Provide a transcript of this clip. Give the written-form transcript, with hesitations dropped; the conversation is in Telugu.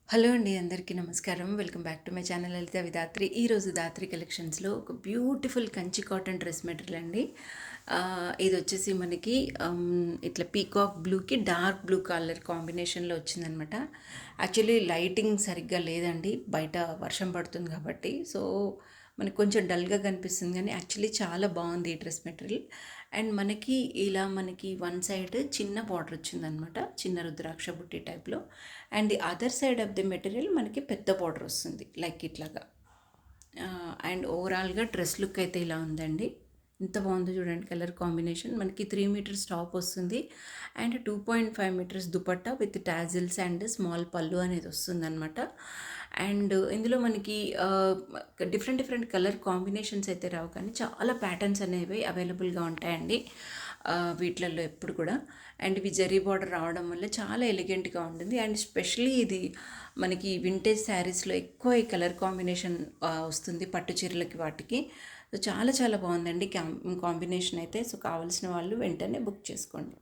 హలో అండి, అందరికీ నమస్కారం. Welcome back to my channel Lalitha Vidhatri. ఈరోజు దాత్రి కలెక్షన్స్లో ఒక beautiful Kanchi cotton dress material అండి. ఇది వచ్చేసి మనకి ఇట్లా పీకాక్ బ్లూకి డార్క్ బ్లూ కలర్ కాంబినేషన్లో వచ్చిందనమాట. యాక్చువల్లీ లైటింగ్ సరిగ్గా లేదండి, బయట వర్షం పడుతుంది కాబట్టి. సో మనకి కొంచెం డల్గా కనిపిస్తుంది, కానీ యాక్చువల్లీ చాలా బాగుంది ఈ డ్రెస్ మెటీరియల్. అండ్ మనకి వన్ సైడ్ చిన్న బార్డర్ వచ్చిందనమాట, చిన్న రుద్రాక్ష బుట్టి టైప్లో. And the other side of the material మనకి పెద్ద బార్డర్ వస్తుంది, లైక్ ఇట్లాగా. అండ్ ఓవరాల్గా డ్రెస్ లుక్ అయితే ఇలా ఉందండి. ఎంత బాగుందో చూడండి, కలర్ కాంబినేషన్. మనకి 3 మీటర్స్ టాప్ వస్తుంది and 2.5 metres dupatta with tassels and small పళ్ళు అనేది వస్తుందన్నమాట. అండ్ ఇందులో మనకి డిఫరెంట్ డిఫరెంట్ కలర్ కాంబినేషన్స్ అయితే రావు, కానీ చాలా ప్యాటర్న్స్ అనేవి అవైలబుల్గా ఉంటాయండి వీటిలలో ఎప్పుడు కూడా. అండ్ ఇవి జరీ బార్డర్ రావడం వల్ల చాలా ఎలిగెంట్గా ఉంటుంది. అండ్ స్పెషలీ ఇది మనకి వింటేజ్ శారీస్లో ఎక్కువ ఈ కలర్ కాంబినేషన్ వస్తుంది, పట్టు చీరలకి వాటికి. సో చాలా చాలా బాగుందండి కాంబినేషన్ అయితే. సో కావాల్సిన వాళ్ళు వెంటనే బుక్ చేసుకోండి.